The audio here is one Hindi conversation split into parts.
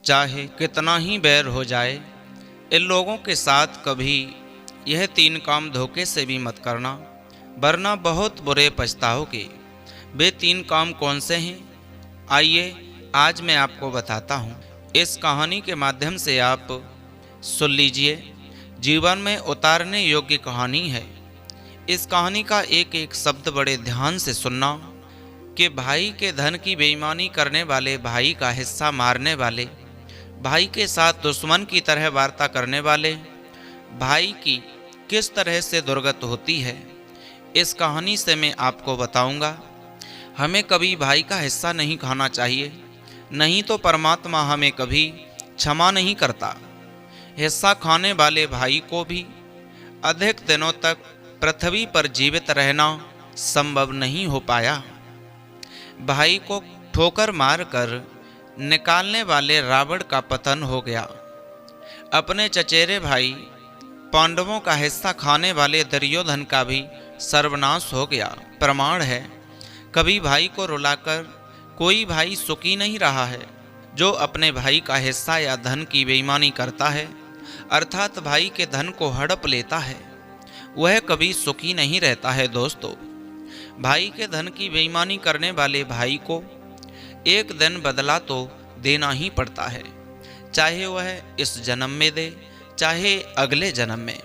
चाहे कितना ही बैर हो जाए, इन लोगों के साथ कभी यह 3 काम धोखे से भी मत करना, वरना बहुत बुरे पछताओगे। वे 3 काम कौन से हैं? आइए आज मैं आपको बताता हूँ। इस कहानी के माध्यम से आप सुन लीजिए। जीवन में उतारने योग्य कहानी है। इस कहानी का एक एक शब्द बड़े ध्यान से सुनना कि भाई के धन की बेईमानी करने वाले, भाई का हिस्सा मारने वाले, भाई के साथ दुश्मन की तरह वार्ता करने वाले भाई की किस तरह से दुर्गत होती है, इस कहानी से मैं आपको बताऊंगा। हमें कभी भाई का हिस्सा नहीं खाना चाहिए, नहीं तो परमात्मा हमें कभी क्षमा नहीं करता। हिस्सा खाने वाले भाई को भी अधिक दिनों तक पृथ्वी पर जीवित रहना संभव नहीं हो पाया। भाई को ठोकर मारकर निकालने वाले रावण का पतन हो गया। अपने चचेरे भाई पांडवों का हिस्सा खाने वाले दुर्योधन का भी सर्वनाश हो गया। प्रमाण है, कभी भाई को रुलाकर कोई भाई सुखी नहीं रहा है। जो अपने भाई का हिस्सा या धन की बेईमानी करता है, अर्थात भाई के धन को हड़प लेता है, वह कभी सुखी नहीं रहता है। दोस्तों, भाई के धन की बेईमानी करने वाले भाई को एक दिन बदला तो देना ही पड़ता है, चाहे वह इस जन्म में दे, चाहे अगले जन्म में।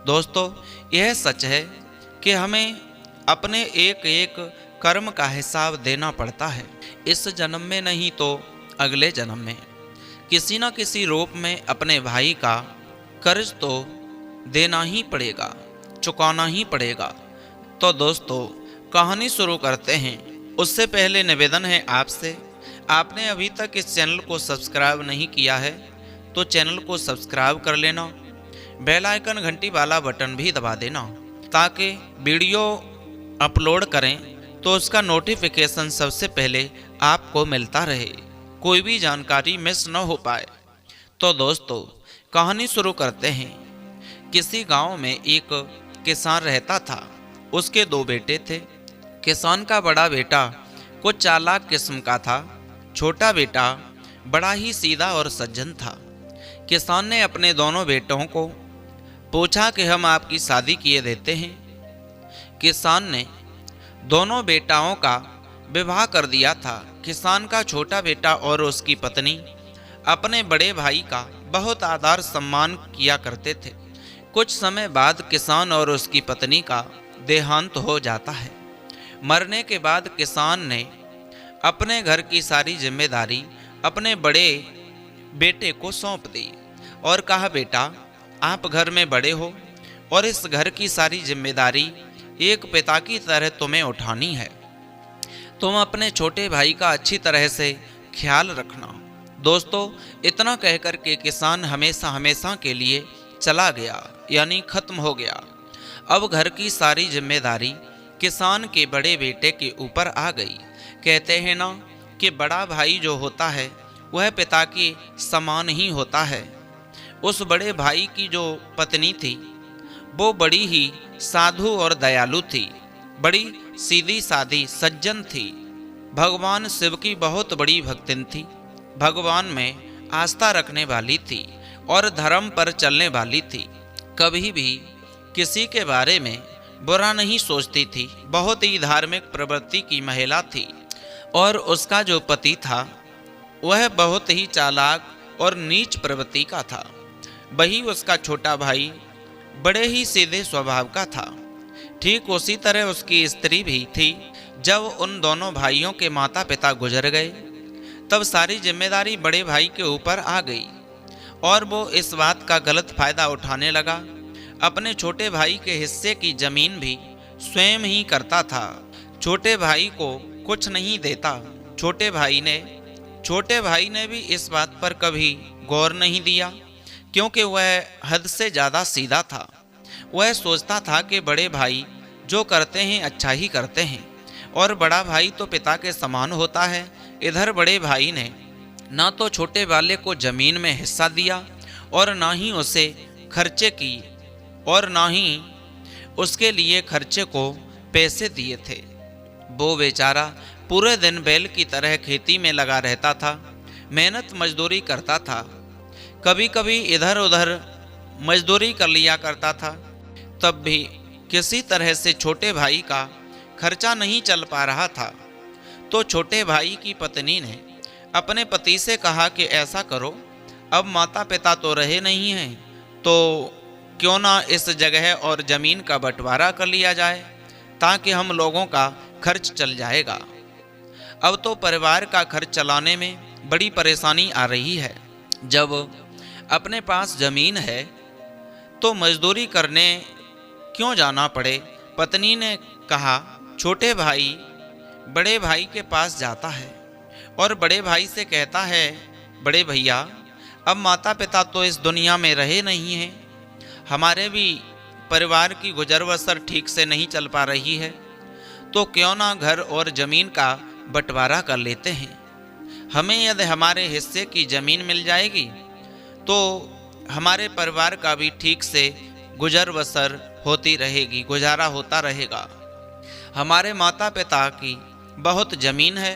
दोस्तों, यह सच है कि हमें अपने एक एक कर्म का हिसाब देना पड़ता है। इस जन्म में नहीं तो अगले जन्म में किसी न किसी रूप में अपने भाई का कर्ज तो देना ही पड़ेगा, चुकाना ही पड़ेगा। तो दोस्तों, कहानी शुरू करते हैं। उससे पहले निवेदन है आपसे, आपने अभी तक इस चैनल को सब्सक्राइब नहीं किया है तो चैनल को सब्सक्राइब कर लेना, बेल आइकन घंटी वाला बटन भी दबा देना, ताकि वीडियो अपलोड करें तो उसका नोटिफिकेशन सबसे पहले आपको मिलता रहे, कोई भी जानकारी मिस न हो पाए। तो दोस्तों, कहानी शुरू करते हैं। किसी गांव में एक किसान रहता था। उसके 2 बेटे थे। किसान का बड़ा बेटा कुछ चालाक किस्म का था, छोटा बेटा बड़ा ही सीधा और सज्जन था। किसान ने अपने दोनों बेटों को पूछा कि हम आपकी शादी किए देते हैं। किसान ने दोनों बेटाओं का विवाह कर दिया था। किसान का छोटा बेटा और उसकी पत्नी अपने बड़े भाई का बहुत आदर सम्मान किया करते थे। कुछ समय बाद किसान और उसकी पत्नी का देहांत हो जाता है। मरने के बाद किसान ने अपने घर की सारी जिम्मेदारी अपने बड़े बेटे को सौंप दी और कहा, बेटा, आप घर में बड़े हो और इस घर की सारी जिम्मेदारी एक पिता की तरह तुम्हें उठानी है। तुम अपने छोटे भाई का अच्छी तरह से ख्याल रखना। दोस्तों, इतना कहकर के किसान हमेशा हमेशा के लिए चला गया, यानी खत्म हो गया। अब घर की सारी जिम्मेदारी किसान के बड़े बेटे के ऊपर आ गई। कहते हैं ना कि बड़ा भाई जो होता है वह पिता के समान ही होता है। उस बड़े भाई की जो पत्नी थी वो बड़ी ही साधु और दयालु थी, बड़ी सीधी सादी सज्जन थी। भगवान शिव की बहुत बड़ी भक्तिन थी, भगवान में आस्था रखने वाली थी और धर्म पर चलने वाली थी। कभी भी किसी के बारे में बुरा नहीं सोचती थी। बहुत ही धार्मिक प्रवृत्ति की महिला थी और उसका जो पति था वह बहुत ही चालाक और नीच प्रवृत्ति का था। वही उसका छोटा भाई बड़े ही सीधे स्वभाव का था। ठीक उसी तरह उसकी स्त्री भी थी। जब उन दोनों भाइयों के माता पिता गुजर गए तब सारी जिम्मेदारी बड़े भाई के ऊपर आ गई और वो इस बात का गलत फायदा उठाने लगा। अपने छोटे भाई के हिस्से की जमीन भी स्वयं ही करता था, छोटे भाई को कुछ नहीं देता। छोटे भाई ने भी इस बात पर कभी गौर नहीं दिया, क्योंकि वह हद से ज़्यादा सीधा था। वह सोचता था कि बड़े भाई जो करते हैं अच्छा ही करते हैं और बड़ा भाई तो पिता के समान होता है। इधर बड़े भाई ने ना तो छोटे वाले को जमीन में हिस्सा दिया और ना ही उसे खर्चे की और ना ही उसके लिए खर्चे को पैसे दिए थे। वो बेचारा पूरे दिन बैल की तरह खेती में लगा रहता था। मेहनत मजदूरी करता था। कभी कभी इधर उधर मजदूरी कर लिया करता था। तब भी किसी तरह से छोटे भाई का खर्चा नहीं चल पा रहा था। तो छोटे भाई की पत्नी ने अपने पति से कहा कि ऐसा करो, अब माता पिता तो रहे नहीं हैं, तो क्यों ना इस जगह और ज़मीन का बंटवारा कर लिया जाए, ताकि हम लोगों का खर्च चल जाएगा। अब तो परिवार का खर्च चलाने में बड़ी परेशानी आ रही है। जब अपने पास ज़मीन है तो मजदूरी करने क्यों जाना पड़े। पत्नी ने कहा, छोटे भाई बड़े भाई के पास जाता है और बड़े भाई से कहता है, बड़े भैया अब माता पिता तो इस दुनिया में रहे नहीं हैं, हमारे भी परिवार की गुजर बसर ठीक से नहीं चल पा रही है, तो क्यों ना घर और ज़मीन का बंटवारा कर लेते हैं। हमें यदि हमारे हिस्से की ज़मीन मिल जाएगी तो हमारे परिवार का भी ठीक से गुजर बसर होती रहेगी, गुजारा होता रहेगा। हमारे माता पिता की बहुत ज़मीन है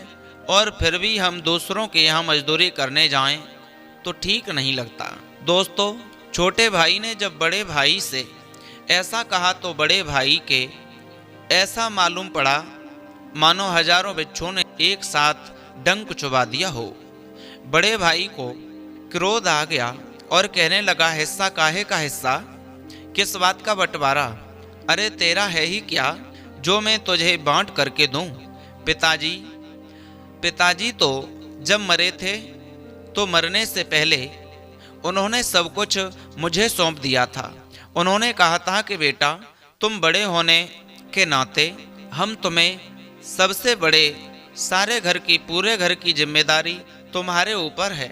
और फिर भी हम दूसरों के यहाँ मजदूरी करने जाएं तो ठीक नहीं लगता। दोस्तों, छोटे भाई ने जब बड़े भाई से ऐसा कहा तो बड़े भाई के ऐसा मालूम पड़ा मानो हजारों बिच्छू ने एक साथ डंक चुबा दिया हो। बड़े भाई को क्रोध आ गया और कहने लगा, हिस्सा काहे का हिस्सा, किस बात का बंटवारा, अरे तेरा है ही क्या जो मैं तुझे बांट करके दूं। पिताजी तो जब मरे थे तो मरने से पहले उन्होंने सब कुछ मुझे सौंप दिया था। उन्होंने कहा था कि बेटा तुम बड़े होने के नाते हम तुम्हें सबसे बड़े, सारे घर की, पूरे घर की जिम्मेदारी तुम्हारे ऊपर है।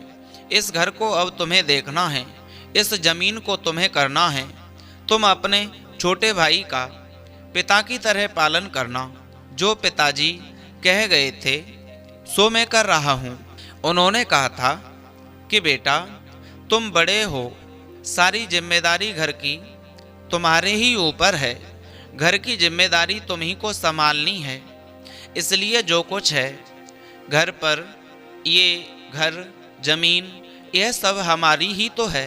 इस घर को अब तुम्हें देखना है, इस जमीन को तुम्हें करना है। तुम अपने छोटे भाई का पिता की तरह पालन करना। जो पिताजी कह गए थे सो मैं कर रहा हूँ। उन्होंने कहा था कि बेटा तुम बड़े हो, सारी जिम्मेदारी घर की तुम्हारे ही ऊपर है, घर की जिम्मेदारी तुम ही को संभालनी है। इसलिए जो कुछ है घर पर, ये घर, जमीन, यह सब हमारी ही तो है,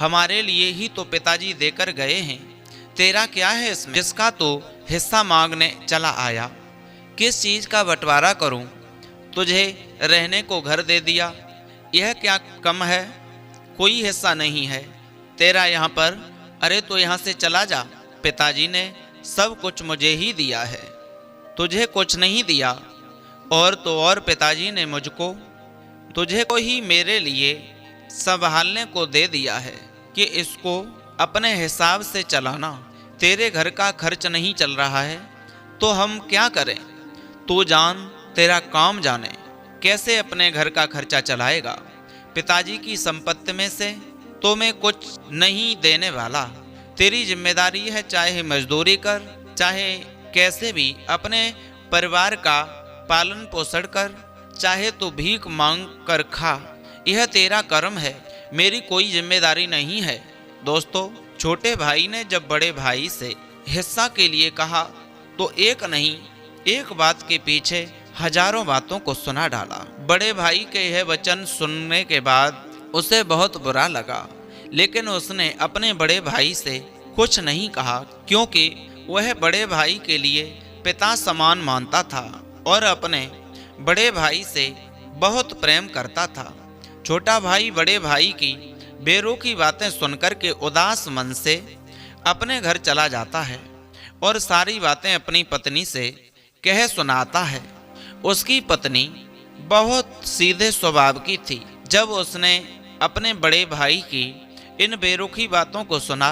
हमारे लिए ही तो पिताजी देकर गए हैं। तेरा क्या है इसमें, जिसका तो हिस्सा मांगने चला आया। किस चीज़ का बंटवारा करूं, तुझे रहने को घर दे दिया, यह क्या कम है, कोई हिस्सा नहीं है तेरा यहाँ पर, अरे तो यहाँ से चला जा। पिताजी ने सब कुछ मुझे ही दिया है, तुझे कुछ नहीं दिया। और तो और पिताजी ने मुझको, तुझे को ही मेरे लिए संभालने को दे दिया है कि इसको अपने हिसाब से चलाना। तेरे घर का खर्च नहीं चल रहा है तो हम क्या करें, तू जान, तेरा काम जाने, कैसे अपने घर का खर्चा चलाएगा। पिताजी की संपत्ति में से तो मैं कुछ नहीं देने वाला। तेरी जिम्मेदारी है, चाहे मजदूरी कर, चाहे कैसे भी अपने परिवार का पालन पोषण कर, चाहे तो भीख मांग कर खा, यह तेरा कर्म है, मेरी कोई जिम्मेदारी नहीं है। दोस्तों, छोटे भाई ने जब बड़े भाई से हिस्सा के लिए कहा तो एक नहीं, एक बात के पीछे हजारों बातों को सुना डाला। बड़े भाई के यह वचन सुनने के बाद उसे बहुत बुरा लगा, लेकिन उसने अपने बड़े भाई से कुछ नहीं कहा, क्योंकि वह बड़े भाई के लिए पिता समान मानता था और अपने बड़े भाई से बहुत प्रेम करता था। छोटा भाई बड़े भाई की बेरुखी बातें सुनकर के उदास मन से अपने घर चला जाता है और सारी बातें अपनी पत्नी से कह सुनाता है। उसकी पत्नी बहुत सीधे स्वभाव की थी। जब उसने अपने बड़े भाई की इन बेरुखी बातों को सुना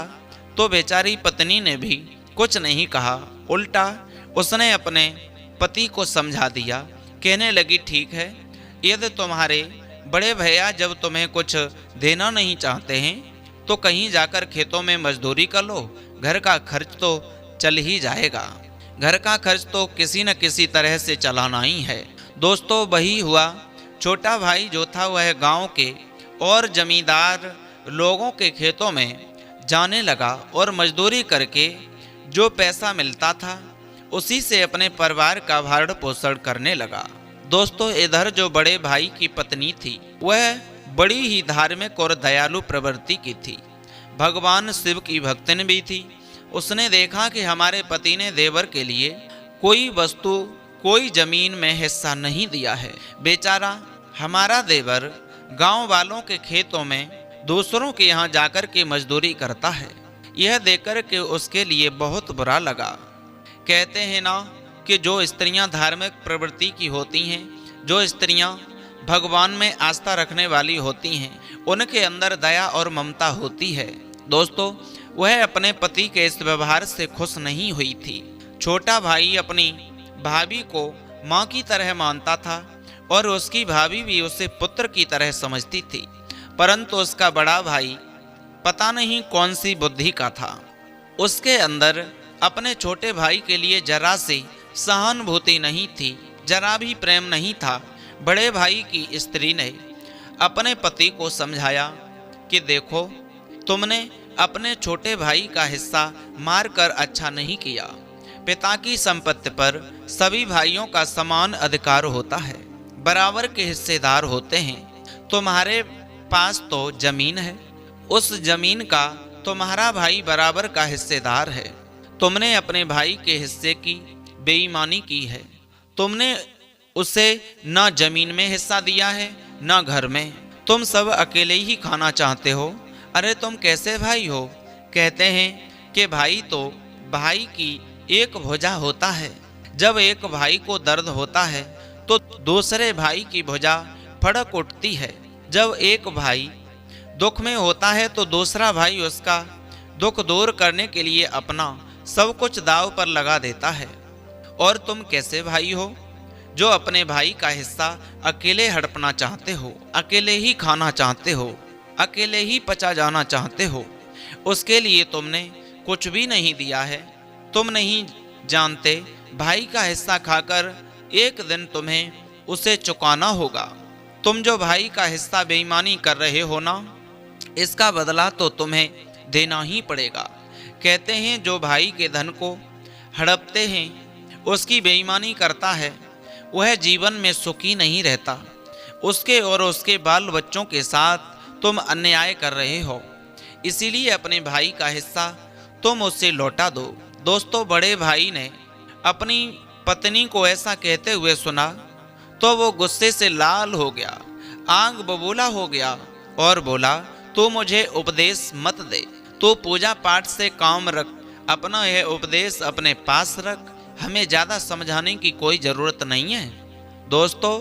तो बेचारी पत्नी ने भी कुछ नहीं कहा, उल्टा उसने अपने पति को समझा दिया। कहने लगी, ठीक है, यदि तुम्हारे बड़े भैया जब तुम्हें कुछ देना नहीं चाहते हैं तो कहीं जाकर खेतों में मजदूरी कर लो, घर का खर्च तो चल ही जाएगा। घर का खर्च तो किसी न किसी तरह से चलाना ही है। दोस्तों, वही हुआ। छोटा भाई जो था वह गांव के और जमींदार लोगों के खेतों में जाने लगा और मजदूरी करके जो पैसा मिलता था उसी से अपने परिवार का भरण पोषण करने लगा। दोस्तों, इधर जो बड़े भाई की पत्नी थी वह बड़ी ही धार्मिक और दयालु प्रवृत्ति की थी। भगवान शिव की भक्तिन भी थी। उसने देखा कि हमारे पति ने देवर के लिए कोई वस्तु, कोई जमीन में हिस्सा नहीं दिया है। बेचारा हमारा देवर गांव वालों के खेतों में दूसरों के यहाँ जाकर के मजदूरी करता है। यह देखकर के उसके लिए बहुत बुरा लगा। कहते हैं ना कि जो स्त्रियां धार्मिक प्रवृत्ति की होती हैं, जो स्त्रियां भगवान में आस्था रखने वाली होती हैं, उनके अंदर दया और ममता होती है। दोस्तों, वह अपने पति के इस व्यवहार से खुश नहीं हुई थी। छोटा भाई अपनी भाभी को माँ की तरह मानता था और उसकी भाभी भी उसे पुत्र की तरह समझती थी, परंतु उसका बड़ा भाई पता नहीं कौन सी बुद्धि का था। उसके अंदर अपने छोटे भाई के लिए जरा सी सहानुभूति नहीं थी, जरा भी प्रेम नहीं था। बड़े भाई की स्त्री ने अपने पति को समझाया कि देखो, तुमने अपने छोटे भाई का हिस्सा मारकर अच्छा नहीं किया। पिता की संपत्ति पर सभी भाइयों का समान अधिकार होता है, बराबर के हिस्सेदार होते हैं। तुम्हारे पास तो जमीन है, उस जमीन का तुम्हारा भाई बराबर का हिस्सेदार है। तुमने अपने भाई के हिस्से की बेईमानी की है। तुमने उसे न जमीन में हिस्सा दिया है न घर में। तुम सब अकेले ही खाना चाहते हो। अरे तुम कैसे भाई हो? कहते हैं कि भाई तो भाई की एक भुजा होता है। जब एक भाई को दर्द होता है तो दूसरे भाई की भुजा फड़क उठती है। जब एक भाई दुख में होता है तो दूसरा भाई उसका दुख दूर करने के लिए अपना सब कुछ दांव पर लगा देता है। और तुम कैसे भाई हो जो अपने भाई का हिस्सा अकेले हड़पना चाहते हो, अकेले ही खाना चाहते हो, अकेले ही पचा जाना चाहते हो। उसके लिए तुमने कुछ भी नहीं दिया है। तुम नहीं जानते भाई का हिस्सा खाकर एक दिन तुम्हें उसे चुकाना होगा। तुम जो भाई का हिस्सा बेईमानी कर रहे हो ना, इसका बदला तो तुम्हें देना ही पड़ेगा। कहते हैं जो भाई के धन को हड़पते हैं, उसकी बेईमानी करता है, वह जीवन में सुखी नहीं रहता। उसके और उसके बाल बच्चों के साथ तुम अन्याय कर रहे हो। इसीलिए अपने भाई का हिस्सा तुम उससे लौटा दो। दोस्तों, बड़े भाई ने अपनी पत्नी को ऐसा कहते हुए सुना तो वो गुस्से से लाल हो गया, आग बबूला हो गया और बोला, तू मुझे उपदेश मत दे। तू पूजा पाठ से काम रख, अपना यह उपदेश अपने पास रख। हमें ज़्यादा समझाने की कोई ज़रूरत नहीं है। दोस्तों,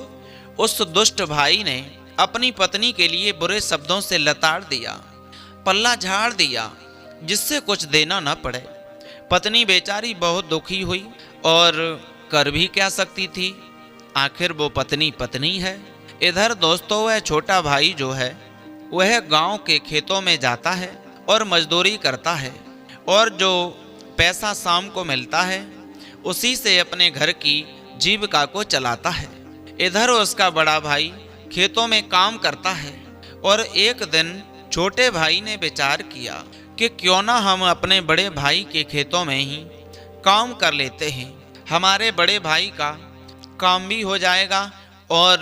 उस दुष्ट भाई ने अपनी पत्नी के लिए बुरे शब्दों से लताड़ दिया, पल्ला झाड़ दिया, जिससे कुछ देना न पड़े। पत्नी बेचारी बहुत दुखी हुई और कर भी क्या सकती थी, आखिर वो पत्नी पत्नी है। इधर दोस्तों, वह छोटा भाई जो है वह गांव के खेतों में जाता है और मजदूरी करता है और जो पैसा शाम को मिलता है उसी से अपने घर की जीविका को चलाता है। इधर उसका बड़ा भाई खेतों में काम करता है और एक दिन छोटे भाई ने विचार किया कि क्यों ना हम अपने बड़े भाई के खेतों में ही काम कर लेते हैं। हमारे बड़े भाई का काम भी हो जाएगा और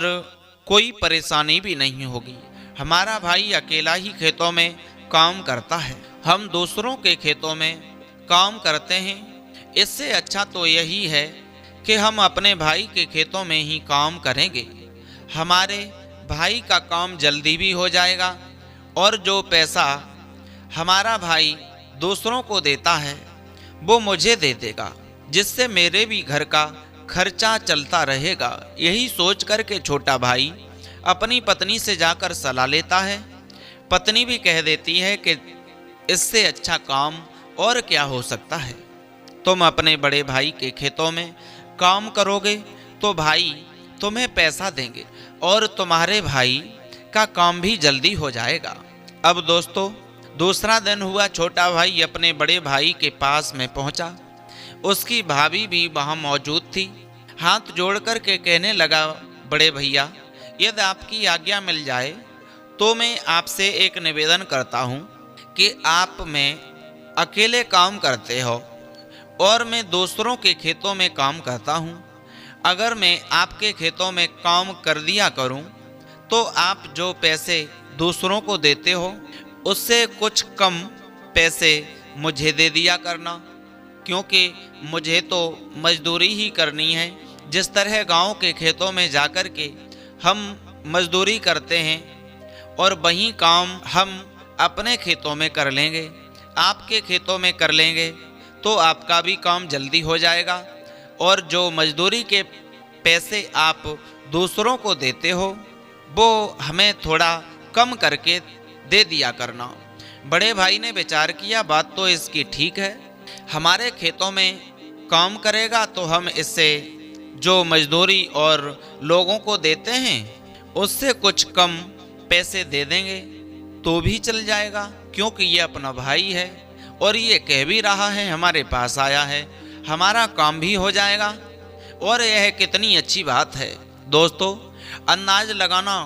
कोई परेशानी भी नहीं होगी। हमारा भाई अकेला ही खेतों में काम करता है, हम दूसरों के खेतों में काम करते हैं। इससे अच्छा तो यही है कि हम अपने भाई के खेतों में ही काम करेंगे। हमारे भाई का काम जल्दी भी हो जाएगा और जो पैसा हमारा भाई दूसरों को देता है वो मुझे दे देगा, जिससे मेरे भी घर का खर्चा चलता रहेगा। यही सोच कर के छोटा भाई अपनी पत्नी से जाकर सलाह लेता है। पत्नी भी कह देती है कि इससे अच्छा काम और क्या हो सकता है। तुम अपने बड़े भाई के खेतों में काम करोगे तो भाई तुम्हें पैसा देंगे और तुम्हारे भाई का काम भी जल्दी हो जाएगा। अब दोस्तों, दूसरा दिन हुआ। छोटा भाई अपने बड़े भाई के पास में पहुंचा। उसकी भाभी भी वहां मौजूद थी। हाथ जोड़ कर के कहने लगा, बड़े भैया, यदि आपकी आज्ञा मिल जाए तो मैं आपसे एक निवेदन करता हूं कि आप में अकेले काम करते हो और मैं दूसरों के खेतों में काम करता हूं। अगर मैं आपके खेतों में काम कर दिया करूं, तो आप जो पैसे दूसरों को देते हो उससे कुछ कम पैसे मुझे दे दिया करना, क्योंकि मुझे तो मजदूरी ही करनी है। जिस तरह गांव के खेतों में जाकर के हम मजदूरी करते हैं और वही काम हम अपने खेतों में कर लेंगे, आपके खेतों में कर लेंगे, तो आपका भी काम जल्दी हो जाएगा। और जो मजदूरी के पैसे आप दूसरों को देते हो वो हमें थोड़ा कम करके दे दिया करना। बड़े भाई ने विचार किया, बात तो इसकी ठीक है, हमारे खेतों में काम करेगा तो हम इससे जो मजदूरी और लोगों को देते हैं उससे कुछ कम पैसे दे देंगे तो भी चल जाएगा, क्योंकि ये अपना भाई है और ये कह भी रहा है हमारे पास आया है, हमारा काम भी हो जाएगा। और यह कितनी अच्छी बात है दोस्तों, अंदाज लगाना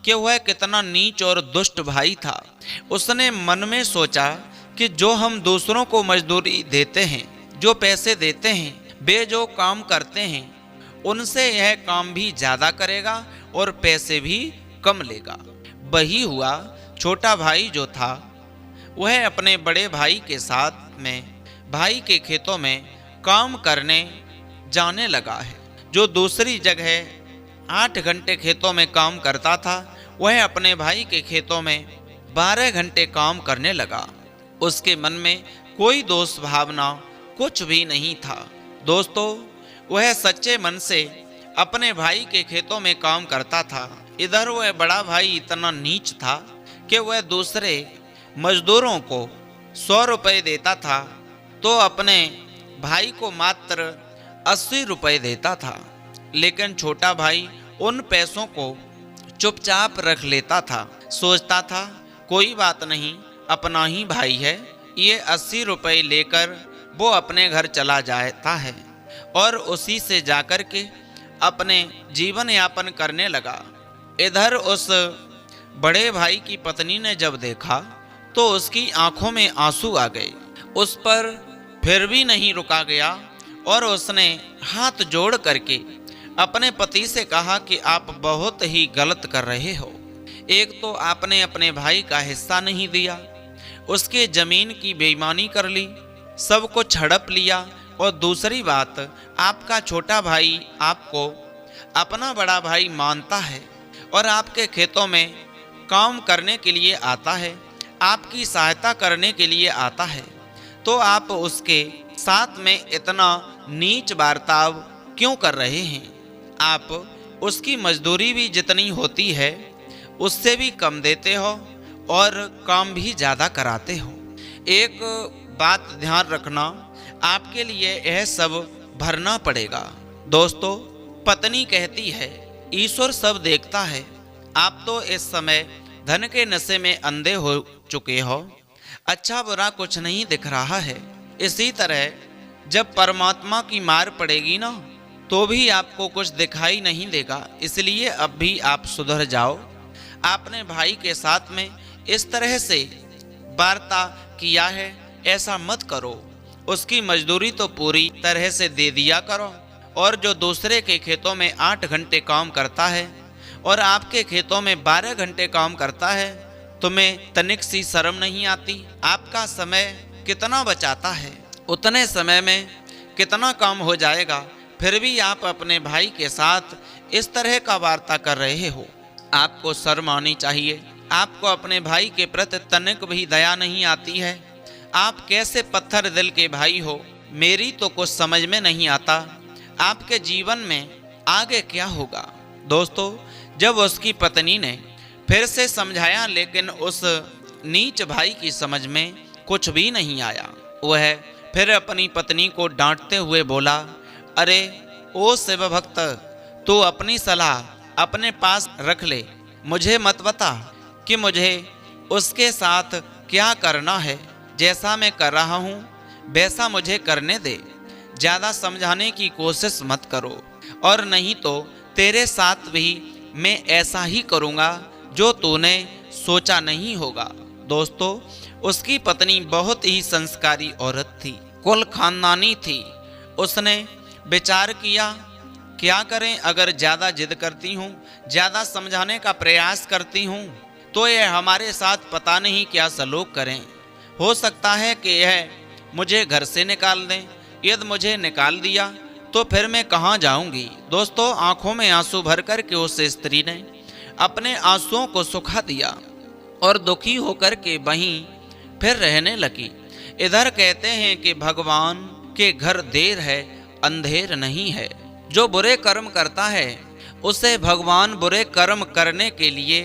कि वह कितना नीच और दुष्ट भाई था। उसने मन में सोचा कि जो हम दूसरों को मजदूरी देते हैं, जो पैसे देते हैं, वे जो काम करते हैं उनसे यह काम भी ज़्यादा करेगा और पैसे भी कम लेगा। वही हुआ, छोटा भाई जो था वह अपने बड़े भाई के साथ में भाई के खेतों में काम करने जाने लगा है। जो दूसरी जगह 8 घंटे खेतों में काम करता था, वह अपने भाई के खेतों में 12 घंटे काम करने लगा। उसके मन में कोई दोष भावना कुछ भी नहीं था। दोस्तों, वह सच्चे मन से अपने भाई के खेतों में काम करता था। इधर वह बड़ा भाई इतना नीच था कि वह दूसरे मजदूरों को 100 रुपये देता था तो अपने भाई को मात्र 80 रुपये देता था। लेकिन छोटा भाई उन पैसों को चुपचाप रख लेता था, सोचता था कोई बात नहीं, अपना ही भाई है, ये 80 रुपये लेकर वो अपने घर चला जाता है और उसी से जाकर के अपने जीवन यापन करने लगा। इधर उस बड़े भाई की पत्नी ने जब देखा तो उसकी आंखों में आंसू आ गए। उस पर फिर भी नहीं रुका गया और उसने हाथ जोड़ करके अपने पति से कहा कि आप बहुत ही गलत कर रहे हो। एक तो आपने अपने भाई का हिस्सा नहीं दिया, उसके जमीन की बेईमानी कर ली, सब कुछ हड़प लिया, और दूसरी बात, आपका छोटा भाई आपको अपना बड़ा भाई मानता है और आपके खेतों में काम करने के लिए आता है, आपकी सहायता करने के लिए आता है, तो आप उसके साथ में इतना नीच बर्ताव क्यों कर रहे हैं? आप उसकी मजदूरी भी जितनी होती है उससे भी कम देते हो और काम भी ज़्यादा कराते हो। एक बात ध्यान रखना, आपके लिए यह सब भरना पड़ेगा। दोस्तों, पत्नी कहती है ईश्वर सब देखता है, आप तो इस समय धन के नशे में अंधे हो चुके हो, अच्छा बुरा कुछ नहीं दिख रहा है। इसी तरह जब परमात्मा की मार पड़ेगी ना, तो भी आपको कुछ दिखाई नहीं देगा। इसलिए अब भी आप सुधर जाओ। आपने भाई के साथ में इस तरह से वार्ता किया है, ऐसा मत करो। उसकी मजदूरी तो पूरी तरह से दे दिया करो, और जो दूसरे के खेतों में 8 घंटे काम करता है और आपके खेतों में 12 घंटे काम करता है, तुम्हें तनिक सी शर्म नहीं आती? आपका समय कितना बचाता है, उतने समय में कितना काम हो जाएगा, फिर भी आप अपने भाई के साथ इस तरह का वार्ता कर रहे हो। आपको शर्म आनी चाहिए। आपको अपने भाई के प्रति तनिक भी दया नहीं आती है। आप कैसे पत्थर दिल के भाई हो, मेरी तो कुछ समझ में नहीं आता। आपके जीवन में आगे क्या होगा? दोस्तों, जब उसकी पत्नी ने फिर से समझाया, लेकिन उस नीच भाई की समझ में कुछ भी नहीं आया। वह फिर अपनी पत्नी को डांटते हुए बोला, अरे ओ शिव भक्त, तू अपनी सलाह अपने पास रख ले, मुझे मत बता कि मुझे उसके साथ क्या करना है। जैसा मैं कर रहा हूँ वैसा मुझे करने दे, ज़्यादा समझाने की कोशिश मत करो, और नहीं तो तेरे साथ भी मैं ऐसा ही करूँगा जो तूने सोचा नहीं होगा। दोस्तों, उसकी पत्नी बहुत ही संस्कारी औरत थी, कुल खानदानी थी। उसने विचार किया क्या करें, अगर ज़्यादा जिद करती हूँ, ज़्यादा समझाने का प्रयास करती हूँ तो यह हमारे साथ पता नहीं क्या सलूक करें। हो सकता है कि यह मुझे घर से निकाल दें। यदि मुझे निकाल दिया तो फिर मैं कहाँ जाऊंगी। दोस्तों, आंखों में आंसू भर कर के उस स्त्री ने अपने आंसुओं को सुखा दिया और दुखी होकर के वहीं फिर रहने लगी। इधर कहते हैं कि भगवान के घर देर है, अंधेर नहीं है। जो बुरे कर्म करता है उसे भगवान बुरे कर्म करने के लिए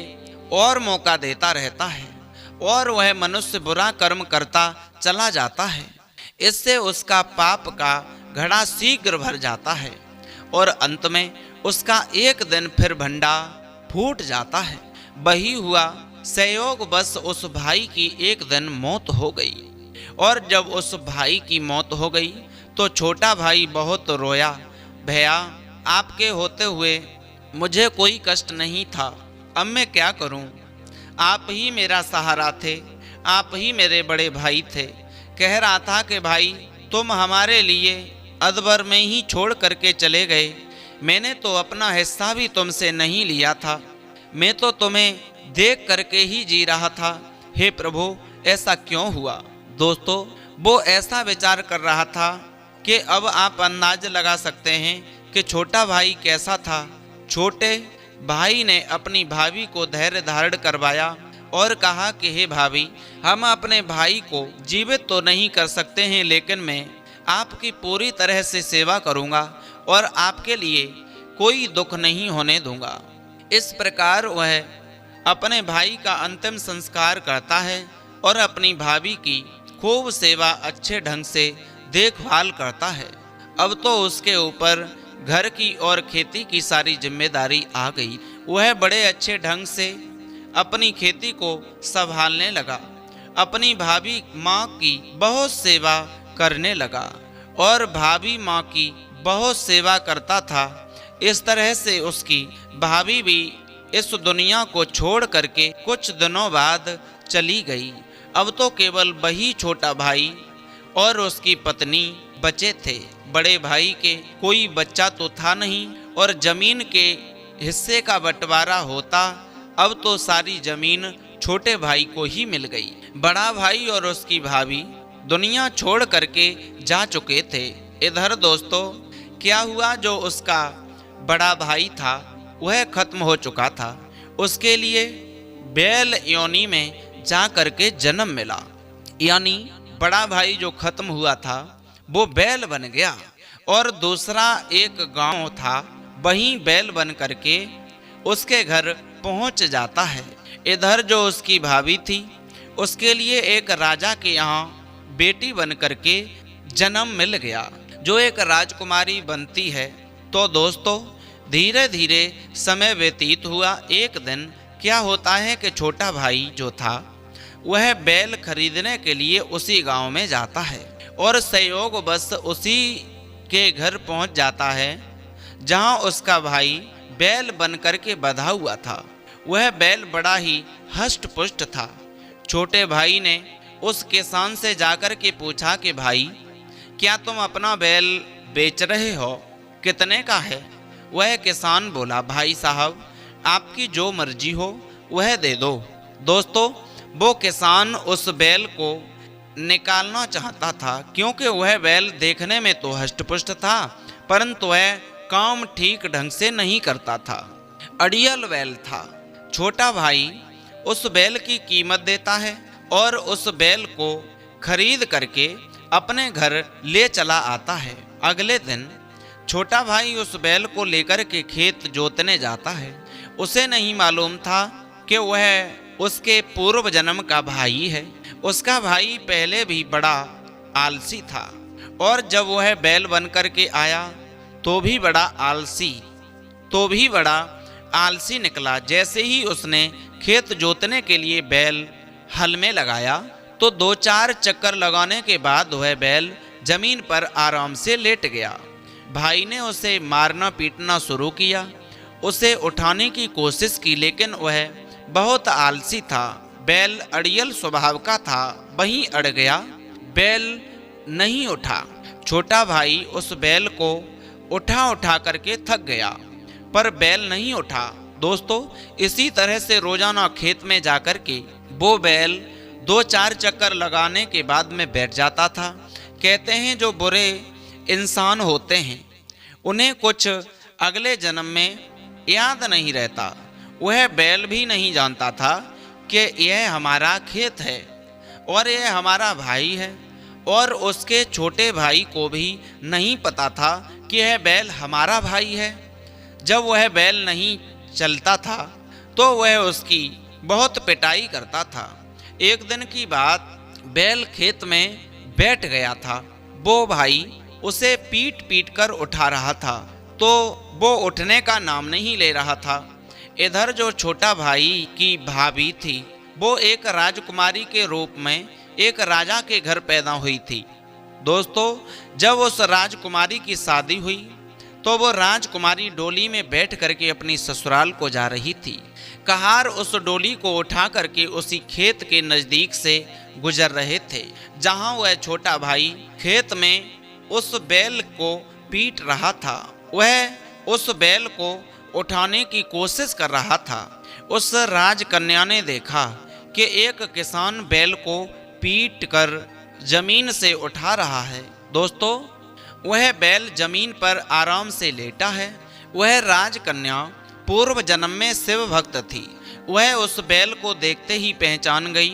और मौका देता रहता है और वह मनुष्य बुरा कर्म करता चला जाता है। इससे उसका पाप का घड़ा शीघ्र भर जाता है और अंत में उसका एक दिन फिर भंडा फूट जाता है। वही हुआ, संयोग बस उस भाई की एक दिन मौत हो गई। और जब उस भाई की मौत हो गई तो छोटा भाई बहुत रोया। भैया, आपके होते हुए मुझे कोई कष्ट नहीं था, अब मैं क्या करूं? आप ही मेरा सहारा थे, आप ही मेरे बड़े भाई थे। कह रहा था कि भाई तुम हमारे लिए अदबर में ही छोड़ करके चले गए। मैंने तो अपना हिस्सा भी तुमसे नहीं लिया था, मैं तो तुम्हें देख करके ही जी रहा था। हे प्रभु, ऐसा क्यों हुआ? दोस्तों, वो ऐसा विचार कर रहा था कि अब आप अंदाज लगा सकते हैं कि छोटा भाई कैसा था। छोटे भाई ने अपनी भाभी को धैर्य धारण करवाया और कहा कि हे भाभी, हम अपने भाई को जीवित तो नहीं कर सकते हैं, लेकिन मैं आपकी पूरी तरह से सेवा करूंगा और आपके लिए कोई दुख नहीं होने दूंगा। इस प्रकार वह अपने भाई का अंतिम संस्कार करता है और अपनी भाभी की खूब सेवा अच्छे ढंग से देखभाल करता है। अब तो उसके ऊपर घर की और खेती की सारी जिम्मेदारी आ गई। वह बड़े अच्छे ढंग से अपनी खेती को संभालने लगा, अपनी भाभी माँ की बहुत सेवा करने लगा और भाभी माँ की बहुत सेवा करता था। इस तरह से उसकी भाभी भी इस दुनिया को छोड़ करके कुछ दिनों बाद चली गई। अब तो केवल वही छोटा भाई और उसकी पत्नी बचे थे। बड़े भाई के कोई बच्चा तो था नहीं और जमीन के हिस्से का बंटवारा होता, अब तो सारी जमीन छोटे भाई को ही मिल गई। बड़ा भाई और उसकी भाभी दुनिया छोड़ करके जा चुके थे। इधर दोस्तों, क्या हुआ, जो उसका बड़ा भाई था वह खत्म हो चुका था। उसके लिए बैल योनि में जा करके जन्म मिला, यानी बड़ा भाई जो खत्म हुआ था वो बैल बन गया और दूसरा एक गांव था, वहीं बैल बन करके उसके घर पहुंच जाता है। इधर जो उसकी भाभी थी उसके लिए एक राजा के यहाँ बेटी बन करके जन्म मिल गया, जो एक राजकुमारी बनती है। तो दोस्तों, धीरे धीरे समय व्यतीत हुआ। एक दिन क्या होता है कि छोटा भाई जो था वह बैल खरीदने के लिए उसी गांव में जाता है और संयोग बस उसी के घर पहुंच जाता है जहां उसका भाई बैल बन करके बंधा हुआ था। वह बैल बड़ा ही हष्ट पुष्ट था। छोटे भाई ने उस किसान से जाकर के पूछा कि भाई, क्या तुम अपना बैल बेच रहे हो? कितने का है? वह किसान बोला, भाई साहब, आपकी जो मर्जी हो वह दे दो। दोस्तों, वो किसान उस बैल को निकालना चाहता था क्योंकि वह बैल देखने में तो हष्टपुष्ट था, परंतु वह काम ठीक ढंग से नहीं करता था, अड़ियल बैल था। छोटा भाई उस बैल की कीमत देता है और उस बैल को खरीद करके अपने घर ले चला आता है। अगले दिन छोटा भाई उस बैल को लेकर के खेत जोतने जाता है। उसे नहीं मालूम था कि वह उसके पूर्व जन्म का भाई है। उसका भाई पहले भी बड़ा आलसी था और जब वह बैल बन कर के आया तो भी बड़ा आलसी निकला। जैसे ही उसने खेत जोतने के लिए बैल हल में लगाया तो 2-4 चक्कर लगाने के बाद वह बैल जमीन पर आराम से लेट गया। भाई ने उसे मारना पीटना शुरू किया, उसे उठाने की कोशिश की, लेकिन वह बहुत आलसी था। बैल अड़ियल स्वभाव का था, वहीं अड़ गया, बैल नहीं उठा। छोटा भाई उस बैल को उठा उठा करके थक गया, पर बैल नहीं उठा। दोस्तों, इसी तरह से रोजाना खेत में जाकर के वो बैल 2-4 चक्कर लगाने के बाद में बैठ जाता था। कहते हैं जो बुरे इंसान होते हैं उन्हें कुछ अगले जन्म में याद नहीं रहता। वह बैल भी नहीं जानता था कि यह हमारा खेत है और यह हमारा भाई है, और उसके छोटे भाई को भी नहीं पता था कि यह बैल हमारा भाई है। जब वह बैल नहीं चलता था तो वह उसकी बहुत पिटाई करता था। एक दिन की बात, बैल खेत में बैठ गया था। वो भाई उसे पीट पीट कर उठा रहा था, तो वो उठने का नाम नहीं ले रहा था। इधर जो छोटा भाई की भाभी थी, वो एक राजकुमारी के रूप में एक राजा के घर पैदा हुई थी। दोस्तों, जब उस राजकुमारी की शादी हुई तो वो राजकुमारी डोली में बैठ करके अपनी ससुराल को जा रही थी। कहार उस डोली को उठा करके उसी खेत के नज़दीक से गुजर रहे थे जहां वह छोटा भाई खेत में उस बैल को पीट रहा था। वह उस बैल को उठाने की कोशिश कर रहा था। उस राजकन्या ने देखा कि एक किसान बैल को पीट कर जमीन से उठा रहा है। दोस्तों, वह बैल जमीन पर आराम से लेटा है। वह राजकन्या पूर्व जन्म में शिव भक्त थी। वह उस बैल को देखते ही पहचान गई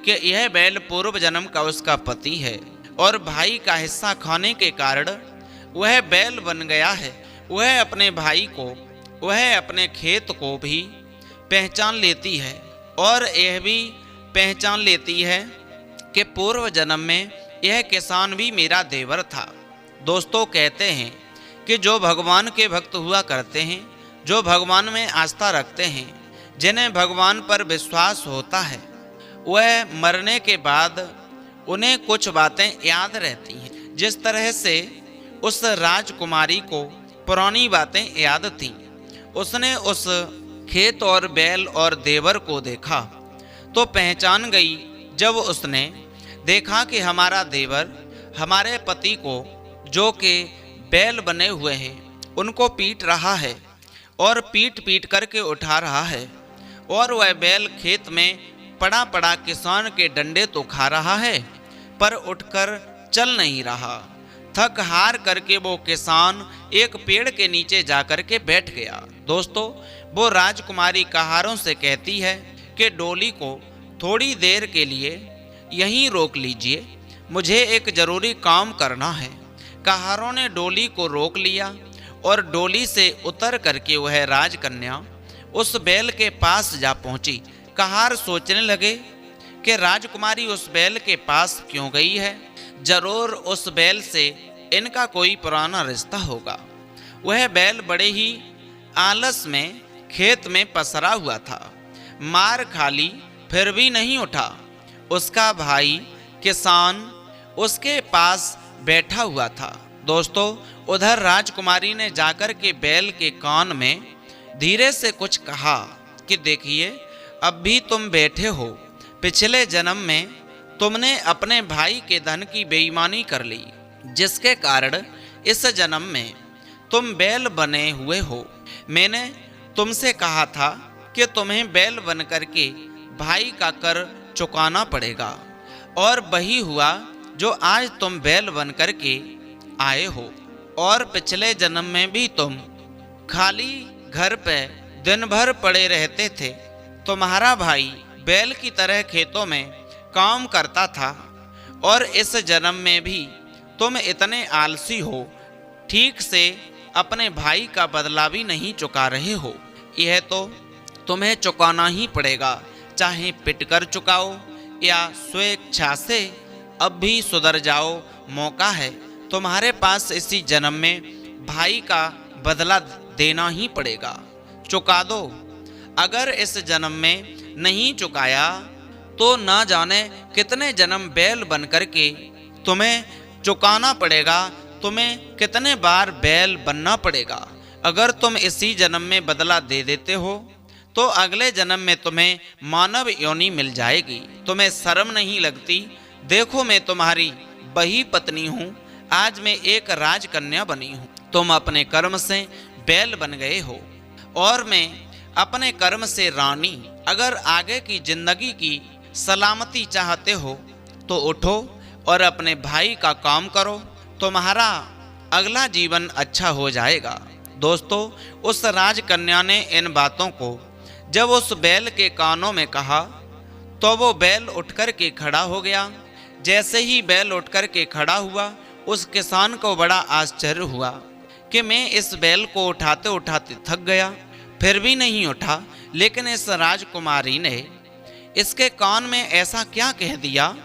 कि यह बैल पूर्व जन्म का उसका पति है और भाई का हिस्सा खाने के कारण वह बैल बन गया है। वह अपने भाई को, वह अपने खेत को भी पहचान लेती है और यह भी पहचान लेती है कि पूर्व जन्म में यह किसान भी मेरा देवर था। दोस्तों, कहते हैं कि जो भगवान के भक्त हुआ करते हैं, जो भगवान में आस्था रखते हैं, जिन्हें भगवान पर विश्वास होता है, वह मरने के बाद उन्हें कुछ बातें याद रहती हैं। जिस तरह से उस राजकुमारी को पुरानी बातें याद थीं। उसने उस खेत और बैल और देवर को देखा तो पहचान गई। जब उसने देखा कि हमारा देवर हमारे पति को, जो कि बैल बने हुए हैं, उनको पीट रहा है और पीट पीट करके उठा रहा है, और वह बैल खेत में पड़ा पड़ा किसान के डंडे तो खा रहा है पर उठकर चल नहीं रहा। थक हार करके वो किसान एक पेड़ के नीचे जाकर के बैठ गया। दोस्तों, वो राजकुमारी कहारों से कहती है कि डोली को थोड़ी देर के लिए यहीं रोक लीजिए, मुझे एक जरूरी काम करना है। कहारों ने डोली को रोक लिया और डोली से उतर करके वह राजकन्या उस बैल के पास जा पहुंची। कहार सोचने लगे कि राजकुमारी उस बैल के पास क्यों गई है, जरूर उस बैल से इनका कोई पुराना रिश्ता होगा। वह बैल बड़े ही आलस में खेत में पसरा हुआ था, मार खाली फिर भी नहीं उठा। उसका भाई किसान उसके पास बैठा हुआ था। दोस्तों, उधर राजकुमारी ने जाकर के बैल के कान में धीरे से कुछ कहा कि देखिए, अब भी तुम बैठे हो, पिछले जन्म में तुमने अपने भाई के धन की बेईमानी कर ली, जिसके कारण इस जन्म में तुम बैल बने हुए हो। मैंने तुमसे कहा था कि तुम्हें बैल बन करके भाई का कर चुकाना पड़ेगा, और वही हुआ जो आज तुम बैल बन करके आए हो। और पिछले जन्म में भी तुम खाली घर पे दिन भर पड़े रहते थे। तुम्हारा भाई बैल की तरह खेतों में काम करता था, और इस जन्म में भी तुम इतने आलसी हो, ठीक से अपने भाई का बदला भी नहीं चुका रहे हो। यह तो तुम्हें चुकाना ही पड़ेगा, चाहे पिट कर चुकाओ या स्वेच्छा से। अब भी सुधर जाओ, मौका है तुम्हारे पास। इसी जन्म में भाई का बदला देना ही पड़ेगा, चुका दो। अगर इस जन्म में नहीं चुकाया तो ना जाने कितने जन्म बैल बन करके तुम्हें चुकाना पड़ेगा, तुम्हें कितने बार बैल बनना पड़ेगा। अगर तुम इसी जन्म में बदला दे देते हो तो अगले जन्म में तुम्हें मानव योनि मिल जाएगी। तुम्हें शर्म नहीं लगती? देखो, मैं तुम्हारी बही पत्नी हूँ, आज मैं एक राजकन्या बनी हूँ। तुम अपने कर्म से बैल बन गए हो और मैं अपने कर्म से रानी। अगर आगे की जिंदगी की सलामती चाहते हो तो उठो और अपने भाई का काम करो, तुम्हारा अगला जीवन अच्छा हो जाएगा। दोस्तों, उस राजकन्या ने इन बातों को जब उस बैल के कानों में कहा तो वो बैल उठकर के खड़ा हो गया। जैसे ही बैल उठकर के खड़ा हुआ, उस किसान को बड़ा आश्चर्य हुआ कि मैं इस बैल को उठाते उठाते थक गया, फिर भी नहीं उठा। लेकिन इस राजकुमारी ने इसके कान में ऐसा क्या कह दिया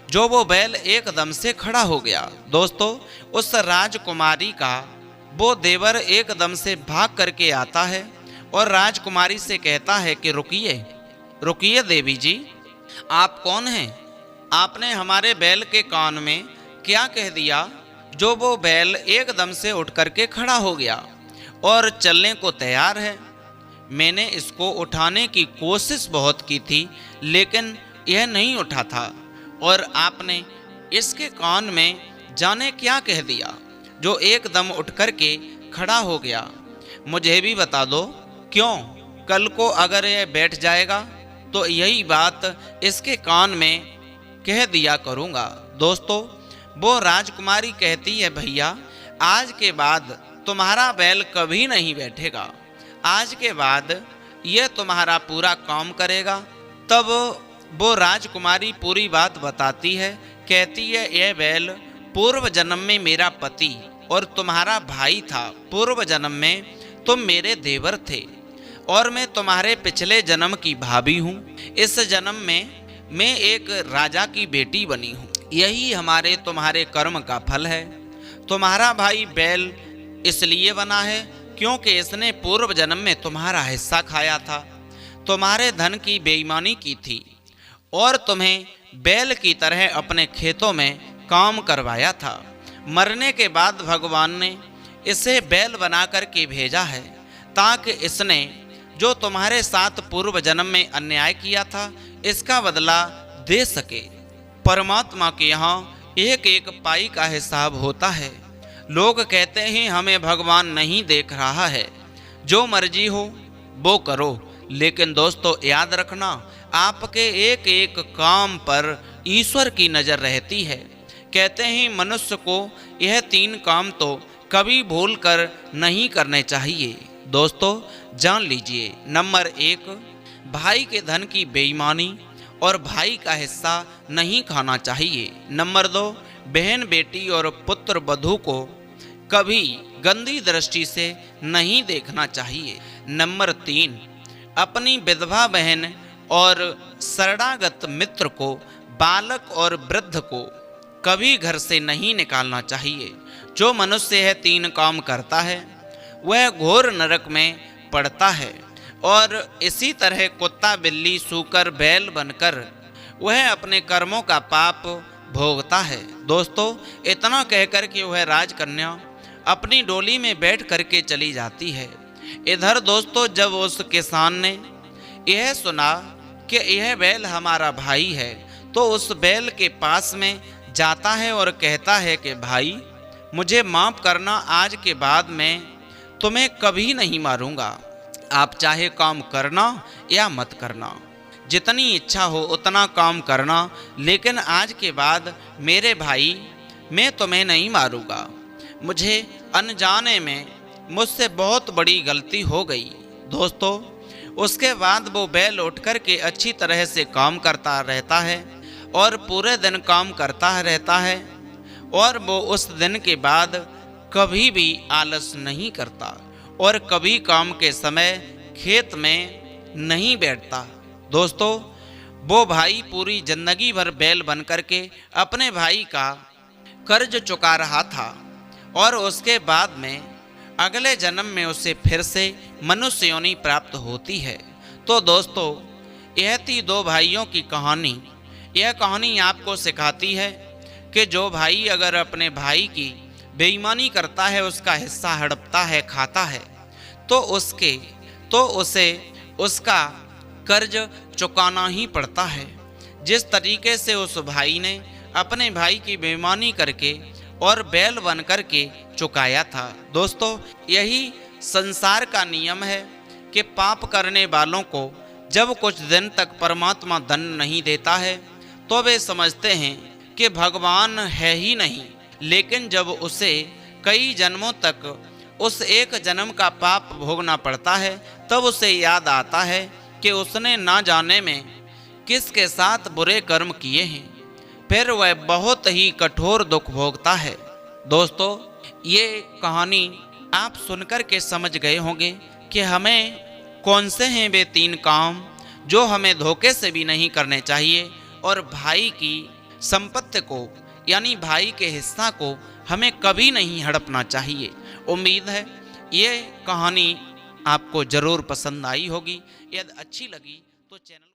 जो वो बैल एकदम से खड़ा हो गया। दोस्तों, उस राजकुमारी का वो देवर एकदम से भाग करके आता है और राजकुमारी से कहता है कि रुकिए रुकिए देवी जी, आप कौन हैं? आपने हमारे बैल के कान में क्या कह दिया जो वो बैल एकदम से उठ करके खड़ा हो गया और चलने को तैयार है? मैंने इसको उठाने की कोशिश बहुत की थी लेकिन यह नहीं उठा था और आपने इसके कान में जाने क्या कह दिया जो एकदम उठ करके खड़ा हो गया। मुझे भी बता दो, क्यों कल को अगर यह बैठ जाएगा तो यही बात इसके कान में कह दिया करूँगा। दोस्तों, वो राजकुमारी कहती है भैया, आज के बाद तुम्हारा बैल कभी नहीं बैठेगा, आज के बाद यह तुम्हारा पूरा काम करेगा। तब वो राजकुमारी पूरी बात बताती है, कहती है यह बैल पूर्व जन्म में मेरा पति और तुम्हारा भाई था, पूर्व जन्म में तुम मेरे देवर थे और मैं तुम्हारे पिछले जन्म की भाभी हूँ। इस जन्म में मैं एक राजा की बेटी बनी हूँ, यही हमारे तुम्हारे कर्म का फल है। तुम्हारा भाई बैल इसलिए बना है क्योंकि इसने पूर्व जन्म में तुम्हारा हिस्सा खाया था, तुम्हारे धन की बेईमानी की थी और तुम्हें बैल की तरह अपने खेतों में काम करवाया था। मरने के बाद भगवान ने इसे बैल बना करके भेजा है ताकि इसने जो तुम्हारे साथ पूर्व जन्म में अन्याय किया था इसका बदला दे सके। परमात्मा के यहाँ एक एक पाई का हिसाब होता है। लोग कहते हैं हमें भगवान नहीं देख रहा है, जो मर्जी हो वो करो, लेकिन दोस्तों याद रखना, आपके एक एक काम पर ईश्वर की नज़र रहती है। कहते हैं मनुष्य को यह 3 काम तो कभी भूल कर नहीं करने चाहिए। दोस्तों, जान लीजिए, नंबर 1, भाई के धन की बेईमानी और भाई का हिस्सा नहीं खाना चाहिए। नंबर 2, बहन बेटी और पुत्र वधू को कभी गंदी दृष्टि से नहीं देखना चाहिए। नंबर 3, अपनी विधवा बहन और शरणागत मित्र को, बालक और वृद्ध को कभी घर से नहीं निकालना चाहिए। जो मनुष्य यह 3 काम करता है वह घोर नरक में पड़ता है और इसी तरह कुत्ता बिल्ली सूकर बैल बनकर वह अपने कर्मों का पाप भोगता है। दोस्तों, इतना कहकर कि वह राजकन्या अपनी डोली में बैठ करके चली जाती है। इधर दोस्तों, जब उस किसान ने यह सुना कि यह बैल हमारा भाई है तो उस बैल के पास में जाता है और कहता है कि भाई मुझे माफ़ करना, आज के बाद मैं तुम्हें कभी नहीं मारूंगा। आप चाहे काम करना या मत करना, जितनी इच्छा हो उतना काम करना, लेकिन आज के बाद मेरे भाई मैं तुम्हें नहीं मारूंगा। मुझे अनजाने में मुझसे बहुत बड़ी गलती हो गई। दोस्तों, उसके बाद वो बैल उठकर के अच्छी तरह से काम करता रहता है और पूरे दिन काम करता रहता है और वो उस दिन के बाद कभी भी आलस नहीं करता और कभी काम के समय खेत में नहीं बैठता। दोस्तों, वो भाई पूरी जिंदगी भर बैल बन करके अपने भाई का कर्ज चुका रहा था और उसके बाद में अगले जन्म में उसे फिर से मनुष्य योनि प्राप्त होती है। तो दोस्तों, यह थी 2 भाइयों की कहानी। यह कहानी आपको सिखाती है कि जो भाई अगर अपने भाई की बेईमानी करता है, उसका हिस्सा हड़पता है, खाता है, तो उसे उसका कर्ज चुकाना ही पड़ता है। जिस तरीके से उस भाई ने अपने भाई की बेईमानी करके और बैल बन कर के चुकाया था। दोस्तों, यही संसार का नियम है कि पाप करने वालों को जब कुछ दिन तक परमात्मा दंड नहीं देता है तो वे समझते हैं कि भगवान है ही नहीं, लेकिन जब उसे कई जन्मों तक उस एक जन्म का पाप भोगना पड़ता है तब उसे याद आता है कि उसने ना जाने में किसके साथ बुरे कर्म किए हैं, फिर वह बहुत ही कठोर दुख भोगता है। दोस्तों, ये कहानी आप सुनकर के समझ गए होंगे कि हमें कौन से हैं वे 3 काम जो हमें धोखे से भी नहीं करने चाहिए और भाई की संपत्ति को यानी भाई के हिस्सा को हमें कभी नहीं हड़पना चाहिए। उम्मीद है ये कहानी आपको ज़रूर पसंद आई होगी। यदि अच्छी लगी तो चैनल